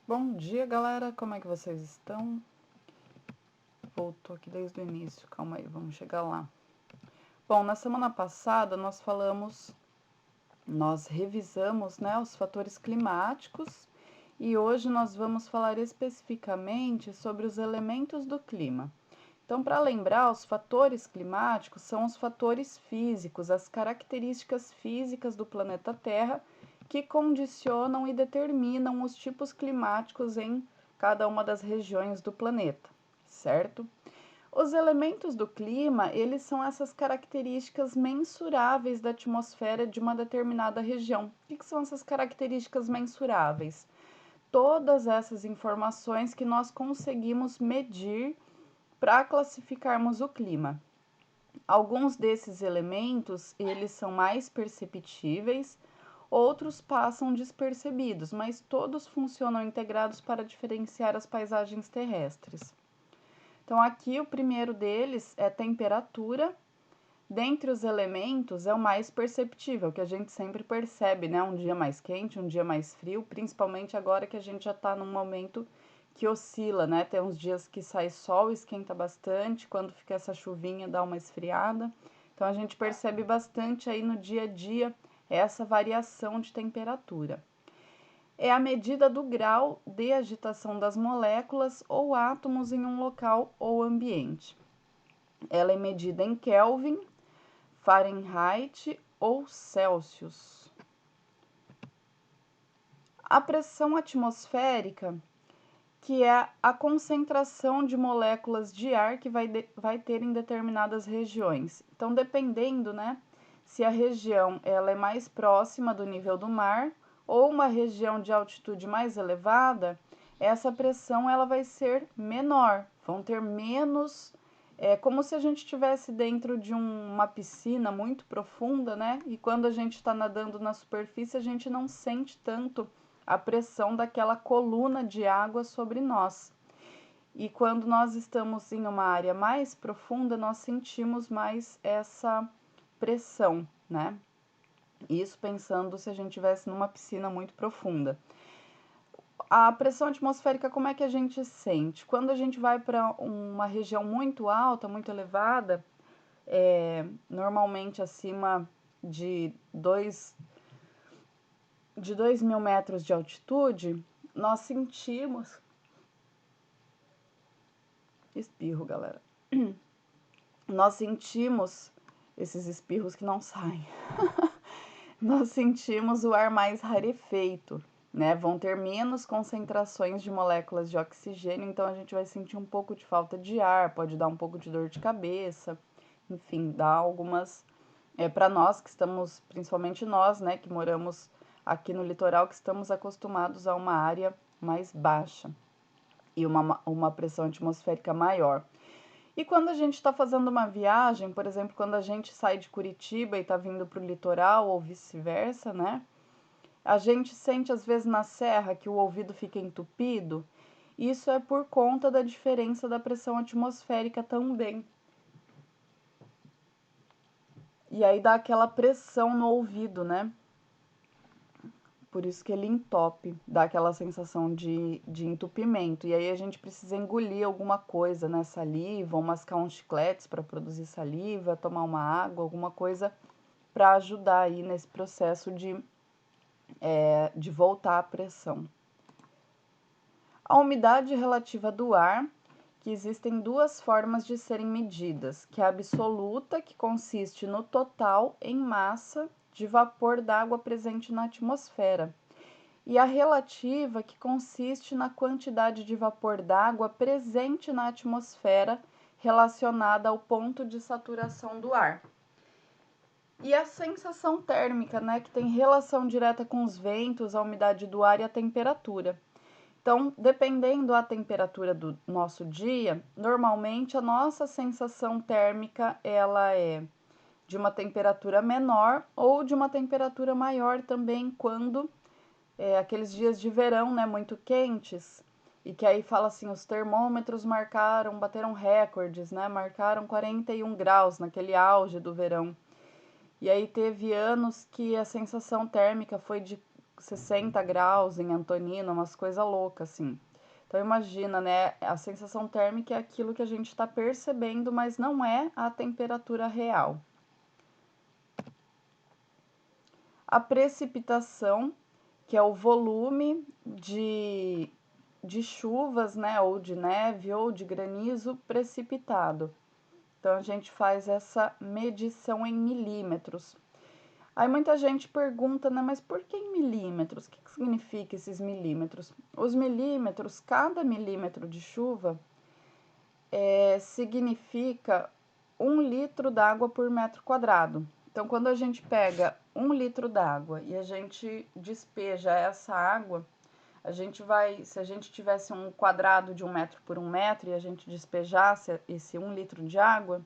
Bom dia, galera. Como é que vocês estão? Voltou aqui desde o início. Calma aí, vamos chegar lá. Bom, na semana passada nós revisamos, né, os fatores climáticos e hoje nós vamos falar especificamente sobre os elementos do clima. Então, para lembrar, os fatores climáticos são os fatores físicos, as características físicas do planeta Terra que condicionam e determinam os tipos climáticos em cada uma das regiões do planeta, certo? Os elementos do clima, eles são essas características mensuráveis da atmosfera de uma determinada região. O que são essas características mensuráveis? Todas essas informações que nós conseguimos medir para classificarmos o clima. Alguns desses elementos, eles são mais perceptíveis, outros passam despercebidos, mas todos funcionam integrados para diferenciar as paisagens terrestres. Então, aqui o primeiro deles é temperatura. Dentre os elementos, é o mais perceptível, que a gente sempre percebe, né? Um dia mais quente, um dia mais frio, principalmente agora que a gente já está num momento que oscila, né? Tem uns dias que sai sol, esquenta bastante, quando fica essa chuvinha dá uma esfriada. Então, a gente percebe bastante aí no dia a dia essa variação de temperatura. É a medida do grau de agitação das moléculas ou átomos em um local ou ambiente. Ela é medida em Kelvin, Fahrenheit ou Celsius. A pressão atmosférica, que é a concentração de moléculas de ar que vai ter em determinadas regiões. Então, dependendo, né, se a região ela é mais próxima do nível do mar ou uma região de altitude mais elevada, essa pressão ela vai ser menor, vão ter menos. É como se a gente estivesse dentro de uma piscina muito profunda, né? E quando a gente está nadando na superfície, a gente não sente tanto a pressão daquela coluna de água sobre nós. E quando nós estamos em uma área mais profunda, nós sentimos mais essa pressão, né? Isso pensando se a gente estivesse numa piscina muito profunda. A pressão atmosférica, como é que a gente sente? Quando a gente vai para uma região muito alta, muito elevada, normalmente acima de 2.000 metros de altitude, nós sentimos. Espirro, galera. Nós sentimos esses espirros que não saem. Nós sentimos o ar mais rarefeito, né? Vão ter menos concentrações de moléculas de oxigênio, então a gente vai sentir um pouco de falta de ar, pode dar um pouco de dor de cabeça, enfim, dá algumas. Para nós que estamos, principalmente nós, né, que moramos aqui no litoral, que estamos acostumados a uma área mais baixa e uma pressão atmosférica maior. E quando a gente está fazendo uma viagem, por exemplo, quando a gente sai de Curitiba e está vindo para o litoral ou vice-versa, né? A gente sente às vezes na serra que o ouvido fica entupido. Isso é por conta da diferença da pressão atmosférica também. E aí dá aquela pressão no ouvido, né? Por isso que ele entope, dá aquela sensação de entupimento. E aí a gente precisa engolir alguma coisa, né? Saliva, ou mascar uns chicletes para produzir saliva, tomar uma água, alguma coisa para ajudar aí nesse processo de voltar à pressão. A umidade relativa do ar, que existem duas formas de serem medidas, que é a absoluta, que consiste no total em massa de vapor d'água presente na atmosfera, e a relativa, que consiste na quantidade de vapor d'água presente na atmosfera relacionada ao ponto de saturação do ar. E a sensação térmica, né, que tem relação direta com os ventos, a umidade do ar e a temperatura. Então, dependendo da temperatura do nosso dia, normalmente a nossa sensação térmica ela é de uma temperatura menor ou de uma temperatura maior também quando aqueles dias de verão, né, muito quentes, e que aí fala assim, os termômetros bateram recordes, né, marcaram 41 graus naquele auge do verão. E aí teve anos que a sensação térmica foi de 60 graus em Antonina, umas coisas loucas, assim. Então, imagina, né? A sensação térmica é aquilo que a gente está percebendo, mas não é a temperatura real. A precipitação, que é o volume de chuvas, né? Ou de neve ou de granizo precipitado. Então, a gente faz essa medição em milímetros. Aí muita gente pergunta, né, mas por que em milímetros? O que significa esses milímetros? Os milímetros, cada milímetro de chuva significa 1 litro d'água por metro quadrado. Então, quando a gente pega 1 litro d'água e a gente despeja essa água, a gente vai, se a gente tivesse um quadrado de 1 metro por 1 metro e a gente despejasse esse 1 litro de água,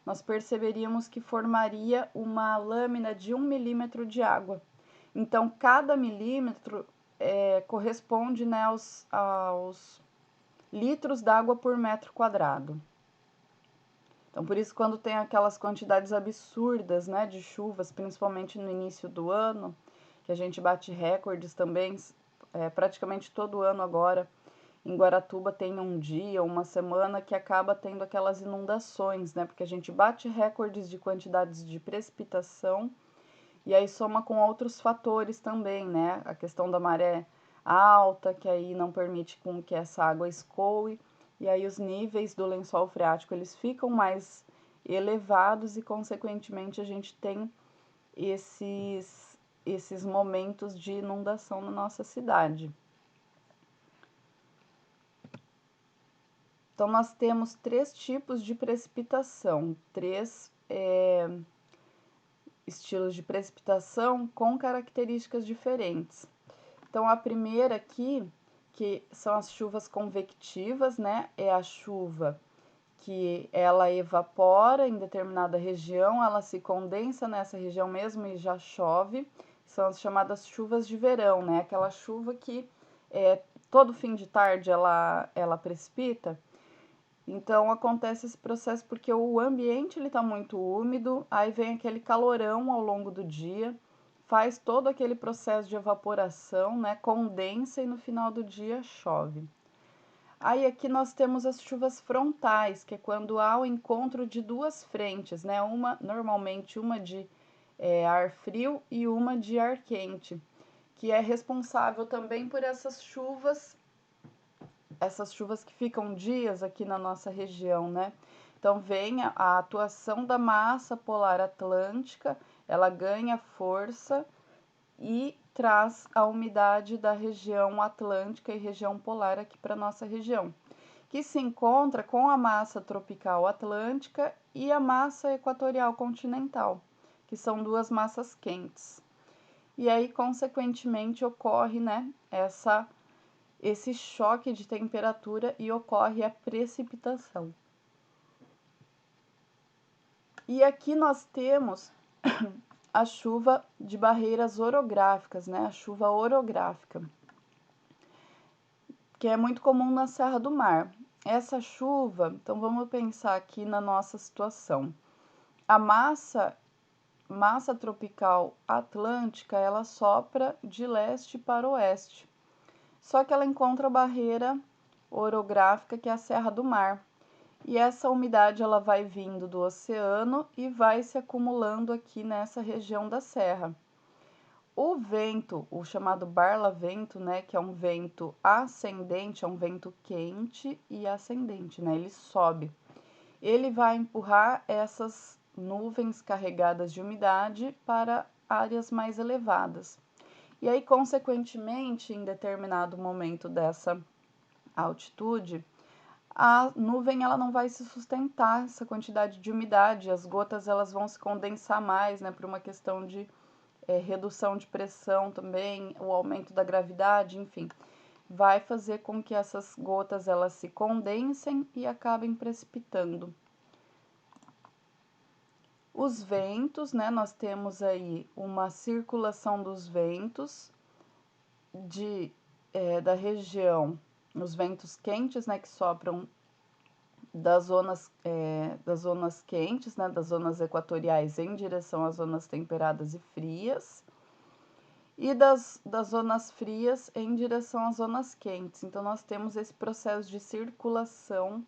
nós perceberíamos que formaria uma lâmina de 1 milímetro de água. Então, cada milímetro corresponde, né, aos litros d'água por metro quadrado. Então, por isso, quando tem aquelas quantidades absurdas, né, de chuvas, principalmente no início do ano, que a gente bate recordes também, praticamente todo ano agora, em Guaratuba tem um dia, uma semana que acaba tendo aquelas inundações, né? Porque a gente bate recordes de quantidades de precipitação e aí soma com outros fatores também, né? A questão da maré alta, que aí não permite com que essa água escoe, e aí os níveis do lençol freático eles ficam mais elevados e consequentemente a gente tem esses momentos de inundação na nossa cidade. Então, nós temos 3 tipos de precipitação, 3 estilos de precipitação com características diferentes. Então, a primeira aqui, que são as chuvas convectivas, né? É a chuva que ela evapora em determinada região, ela se condensa nessa região mesmo e já chove. São as chamadas chuvas de verão, né? Aquela chuva que todo fim de tarde ela precipita. Então acontece esse processo porque o ambiente ele está muito úmido, aí vem aquele calorão ao longo do dia, faz todo aquele processo de evaporação, né? Condensa e no final do dia chove. Aí aqui nós temos as chuvas frontais, que é quando há o encontro de duas frentes, né? Normalmente uma de ar frio e uma de ar quente, que é responsável também por essas chuvas que ficam dias aqui na nossa região, né? Então vem a atuação da massa polar atlântica, ela ganha força e traz a umidade da região atlântica e região polar aqui para nossa região, que se encontra com a massa tropical atlântica e a massa equatorial continental, que são duas massas quentes. E aí, consequentemente, ocorre, né, esse choque de temperatura e ocorre a precipitação. E aqui nós temos a chuva de barreiras orográficas, né? A chuva orográfica, que é muito comum na Serra do Mar. Essa chuva, então vamos pensar aqui na nossa situação. A massa tropical atlântica, ela sopra de leste para oeste. Só que ela encontra a barreira orográfica, que é a Serra do Mar. E essa umidade ela vai vindo do oceano e vai se acumulando aqui nessa região da serra. O vento, o chamado barlavento, né, que é um vento ascendente, é um vento quente e ascendente, né, ele sobe. Ele vai empurrar essas nuvens carregadas de umidade para áreas mais elevadas. E aí, consequentemente, em determinado momento dessa altitude, a nuvem ela não vai se sustentar essa quantidade de umidade, as gotas elas vão se condensar mais, né, por uma questão de redução de pressão também, o aumento da gravidade, enfim, vai fazer com que essas gotas elas se condensem e acabem precipitando. Os ventos, né, nós temos aí uma circulação dos ventos da região, os ventos quentes, né, que sopram das zonas quentes, né, das zonas equatoriais em direção às zonas temperadas e frias. e das zonas frias em direção às zonas quentes. Então, nós temos esse processo de circulação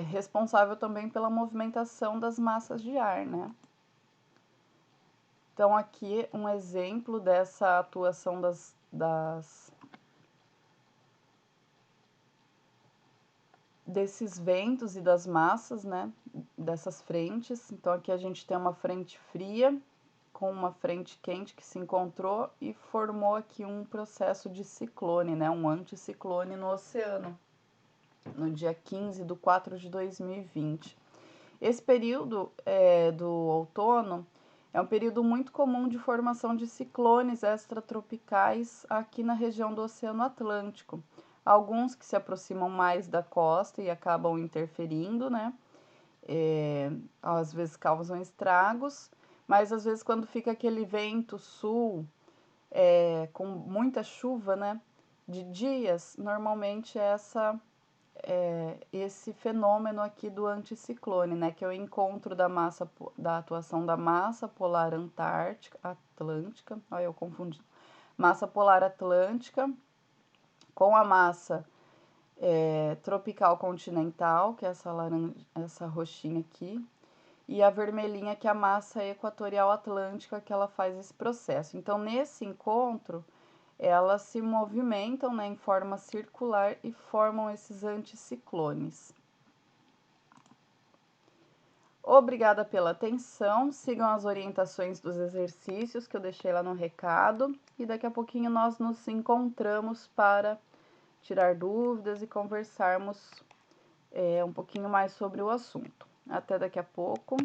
responsável também pela movimentação das massas de ar, né? Então, aqui um exemplo dessa atuação desses ventos e das massas, né? Dessas frentes. Então, aqui a gente tem uma frente fria com uma frente quente que se encontrou e formou aqui um processo de ciclone, né? Um anticiclone no oceano, no dia 15/4/2020. Esse período do outono é um período muito comum de formação de ciclones extratropicais aqui na região do Oceano Atlântico. Alguns que se aproximam mais da costa e acabam interferindo, né? Às vezes causam estragos, mas às vezes quando fica aquele vento sul com muita chuva, né? De dias, normalmente esse fenômeno aqui do anticiclone, né, que é o encontro da atuação da massa polar atlântica, olha eu confundi, massa polar atlântica com a massa tropical continental, que é essa roxinha aqui, e a vermelhinha, que é a massa equatorial atlântica, que ela faz esse processo. Então, nesse encontro, elas se movimentam, né, em forma circular e formam esses anticiclones. Obrigada pela atenção, sigam as orientações dos exercícios que eu deixei lá no recado e daqui a pouquinho nós nos encontramos para tirar dúvidas e conversarmos um pouquinho mais sobre o assunto. Até daqui a pouco.